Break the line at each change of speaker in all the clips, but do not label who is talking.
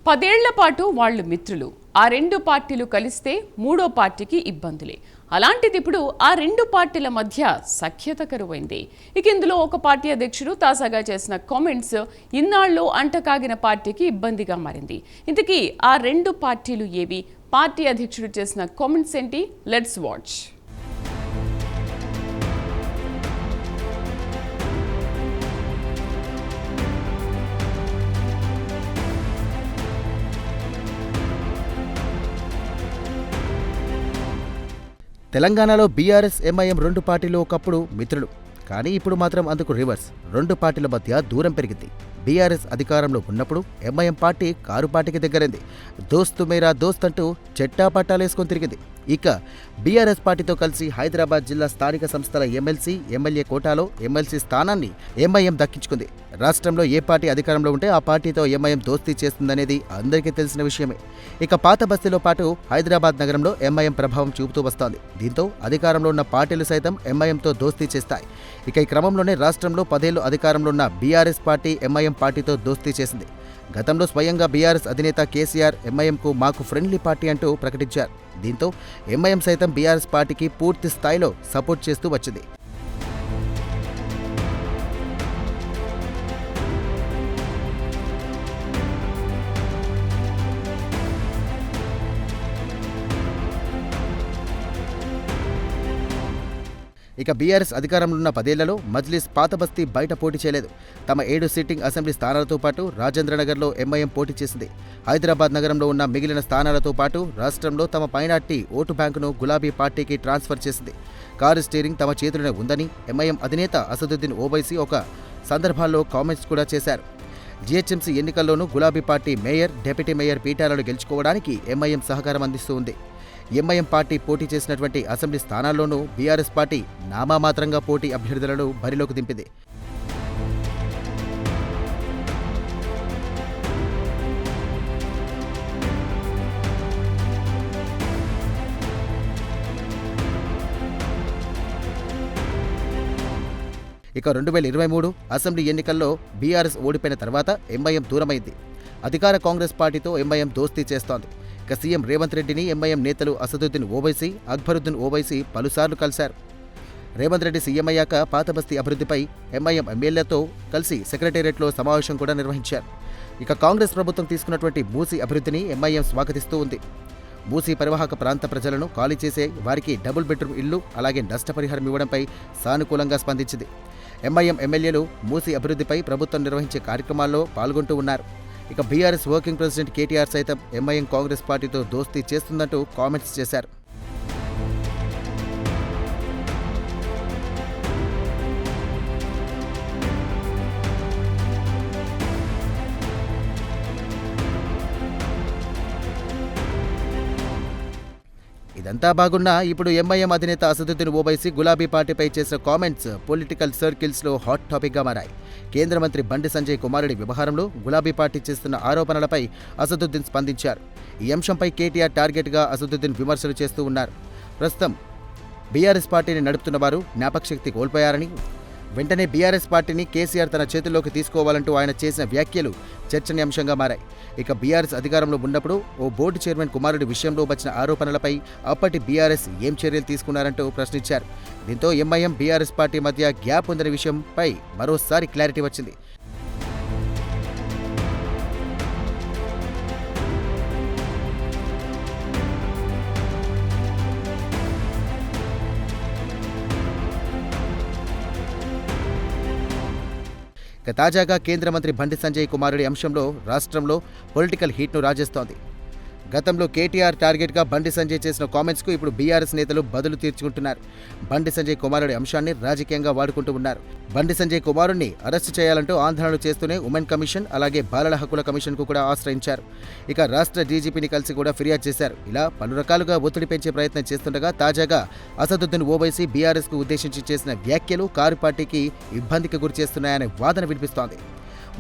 10 ఏళ్ల పాటు వాళ్ళు మిత్రులు. ఆ రెండు పార్టీలు కలిస్తే మూడో పార్టీకి ఇబ్బందులే. అలాంటిది ఇప్పుడు ఆ రెండు పార్టీల మధ్య సఖ్యత కరువైంది. ఇక ఇందులో ఒక పార్టీ అధ్యక్షుడు తాజాగా చేసిన కామెంట్స్ ఇన్నాళ్ళు అంటకాగిన పార్టీకి ఇబ్బందిగా మారింది. ఇంతకీ ఆ రెండు పార్టీలు ఏవి? పార్టీ అధ్యక్షుడు చేసిన కామెంట్స్ ఏంటి? Let's watch.
తెలంగాణలో బీఆర్ఎస్ ఎంఐఎం రెండు పార్టీలు ఒకప్పుడు మిత్రులు. కానీ ఇప్పుడు మాత్రం అందుకు రివర్స్. రెండు పార్టీల మధ్య దూరం పెరిగింది. బీఆర్ఎస్ అధికారంలో ఉన్నప్పుడు ఎంఐఎం పార్టీ కారు పార్టీకి దగ్గరైంది. దోస్తు మేరా దోస్త్ అంటూ చెట్టా పట్టాలేసుకొని తిరిగింది. ఇక బీఆర్ఎస్ పార్టీతో కలిసి హైదరాబాద్ జిల్లా స్థానిక సంస్థల ఎమ్మెల్సీ, ఎమ్మెల్యే కోటాలో ఎమ్మెల్సీ స్థానాన్ని ఎంఐఎం దక్కించుకుంది. రాష్ట్రంలో ఏ పార్టీ అధికారంలో ఉంటే ఆ పార్టీతో ఎంఐఎం దోస్తీ చేస్తుందనేది అందరికీ తెలిసిన విషయమే. ఇక పాత బస్తీలో పాటు హైదరాబాద్ నగరంలో ఎంఐఎం ప్రభావం చూపుతూ వస్తోంది. దీంతో అధికారంలో ఉన్న పార్టీలు సైతం ఎంఐఎంతో దోస్తీ చేస్తాయి. ఇక ఈ క్రమంలోనే రాష్ట్రంలో 10 ఏళ్లు అధికారంలో ఉన్న బీఆర్ఎస్ పార్టీ ఎంఐఎం పార్టీతో దోస్తీ చేసింది. గతంలో స్వయంగా బీఆర్ఎస్ అధినేత కేసీఆర్ ఎంఐఎంకు మాకు ఫ్రెండ్లీ పార్టీ అంటూ ప్రకటించారు. దీంతో ఎంఐఎం సైతం బీఆర్ఎస్ పార్టీకి పూర్తి స్థాయిలో సపోర్ట్ చేస్తూ వచ్చింది. ఇక బీఆర్ఎస్ అధికారంలో ఉన్న 10 ఏళ్లలో మజ్లిస్ పాత బస్తీ బయట పోటీ చేయలేదు. తమ 7 సిట్టింగ్ అసెంబ్లీ స్థానాలతో పాటు రాజేంద్రనగర్లో ఎంఐఎం పోటీ చేసింది. హైదరాబాద్ నగరంలో ఉన్న మిగిలిన స్థానాలతో పాటు రాష్ట్రంలో తమ మైనార్టీ ఓటు బ్యాంకును గులాబీ పార్టీకి ట్రాన్స్ఫర్ చేసింది. కారు స్టీరింగ్ తమ చేతిలోనే ఉందని ఎంఐఎం అధినేత అసదుద్దీన్ ఓవైసీ ఒక సందర్భాల్లో కామెంట్స్ కూడా చేశారు. జీహెచ్ఎంసీ ఎన్నికల్లోనూ గులాబీ పార్టీ మేయర్, డిప్యూటీ మేయర్ పీఠాలను గెలుచుకోవడానికి ఎంఐఎం సహకారం అందిస్తూ ఉంది. ఎంఐఎం పార్టీ పోటీ చేసినటువంటి అసెంబ్లీ స్థానాల్లోనూ బీఆర్ఎస్ పార్టీ నామమాత్రంగా పోటీ అభ్యర్థులను బరిలోకి దింపింది. ఇక 2023 అసెంబ్లీ ఎన్నికల్లో బీఆర్ఎస్ ఓడిపోయిన తర్వాత ఎంఐఎం దూరమైంది. అధికార కాంగ్రెస్ పార్టీతో ఎంఐఎం దోస్తీ చేస్తోంది. ఇక సీఎం రేవంత్ రెడ్డిని ఎంఐఎం నేతలు అసదుద్దీన్ ఓవైసీ, అక్బరుద్దీన్ ఓవైసీ పలుసార్లు కలిశారు. రేవంత్ రెడ్డి సీఎం అయ్యాక పాత బస్తీ అభివృద్ధిపై ఎంఐఎం ఎమ్మెల్యేలతో కలిసి సెక్రటేరియట్లో సమావేశం కూడా నిర్వహించారు. ఇక కాంగ్రెస్ ప్రభుత్వం తీసుకున్నటువంటి మూసీ అభివృద్ధిని ఎంఐఎం స్వాగతిస్తూ ఉంది. మూసీ పరివాహక ప్రాంత ప్రజలను ఖాళీ చేసే వారికి డబుల్ బెడ్రూమ్ ఇళ్లు, అలాగే నష్టపరిహారం ఇవ్వడంపై సానుకూలంగా స్పందించింది. ఎంఐఎం ఎమ్మెల్యేలు మూసీ అభివృద్ధిపై ప్రభుత్వం నిర్వహించే కార్యక్రమాల్లో పాల్గొంటూ ఉన్నారు. ఇక బీఆర్ఎస్ వర్కింగ్ ప్రెసిడెంట్ కేటీఆర్ సైతం ఎంఐఎం కాంగ్రెస్ పార్టీతో దోస్తీ చేస్తుందంటూ కామెంట్స్ చేశారు. ఇదంతా బాగున్నా ఇప్పుడు ఎంఐఎం అధినేత అసదుద్దీన్ ఓవైసీ గులాబీ పార్టీపై చేసిన కామెంట్స్ పొలిటికల్ సర్కిల్స్లో హాట్ టాపిక్గా మారాయి. కేంద్ర మంత్రి బండి సంజయ్ కుమారుడి వ్యవహారంలో గులాబీ పార్టీ చేస్తున్న ఆరోపణలపై అసదుద్దీన్ స్పందించారు. ఈ అంశంపై కేటీఆర్ టార్గెట్గా అసదుద్దీన్ విమర్శలు చేస్తూ ఉన్నారు. ప్రస్తుతం బీఆర్ఎస్ పార్టీని నడుపుతున్న వారు జ్ఞాపకశక్తి కోల్పోయారని, వెంటనే బీఆర్ఎస్ పార్టీని కేసీఆర్ తన చేతుల్లోకి తీసుకోవాలంటూ ఆయన చేసిన వ్యాఖ్యలు చర్చనీయాంశంగా మారాయి. ఇక బీఆర్ఎస్ అధికారంలో ఉన్నప్పుడు ఓ బోర్డు చైర్మన్ కుమారుడి విషయంలో వచ్చిన ఆరోపణలపై అప్పటి బీఆర్ఎస్ ఏం చర్యలు తీసుకున్నారంటూ ప్రశ్నించారు. దీంతో ఎంఐఎం బీఆర్ఎస్ పార్టీ మధ్య గ్యాప్ ఉందనే విషయంపై మరోసారి క్లారిటీ వచ్చింది. ఇక తాజాగా కేంద్ర మంత్రి బండి సంజయ్ కుమారుడి అంశంలో రాష్ట్రంలో పొలిటికల్ హీట్ను రాజేస్తోంది. గతంలో కేటీఆర్ టార్గెట్గా బండి సంజయ్ చేసిన కామెంట్స్కు ఇప్పుడు బీఆర్ఎస్ నేతలు బదులు తీర్చుకుంటున్నారు. బండి సంజయ్ కుమారుడి అంశాన్ని రాజకీయంగా వాడుకుంటూ ఉన్నారు. బండి సంజయ్ కుమారుడిని అరెస్టు చేయాలంటూ ఆందోళనలు చేస్తూనే ఉమెన్ కమిషన్, అలాగే బాలల హక్కుల కమిషన్కు కూడా ఆశ్రయించారు. ఇక రాష్ట్ర డీజీపీని కలిసి కూడా ఫిర్యాదు చేశారు. ఇలా పలు రకాలుగా ఒత్తిడి పెంచే ప్రయత్నం చేస్తుండగా తాజాగా అసదుద్దీన్ ఓవైసీ బీఆర్ఎస్కు ఉద్దేశించి చేసిన వ్యాఖ్యలు కారు పార్టీకి ఇబ్బందికి గురిచేస్తున్నాయనే వాదన వినిపిస్తోంది.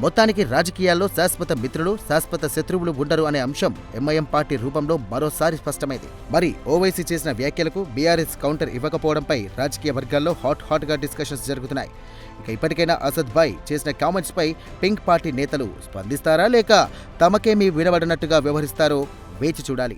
మొత్తానికి రాజకీయాల్లో శాశ్వత మిత్రులు, శాశ్వత శత్రువులు ఉండరు అనే అంశం ఎంఐఎం పార్టీ రూపంలో మరోసారి స్పష్టమైంది. మరి ఓవైసీ చేసిన వ్యాఖ్యలకు బీఆర్ఎస్ కౌంటర్ ఇవ్వకపోవడంపై రాజకీయ వర్గాల్లో హాట్ గా డిస్కషన్స్ జరుగుతున్నాయి. ఇక ఇప్పటికైనా అసద్ భాయ్ చేసిన కామెంట్స్ పై పింక్ పార్టీ నేతలు స్పందిస్తారా లేక తమకేమీ వినబడినట్టుగా వ్యవహరిస్తారో వేచి చూడాలి.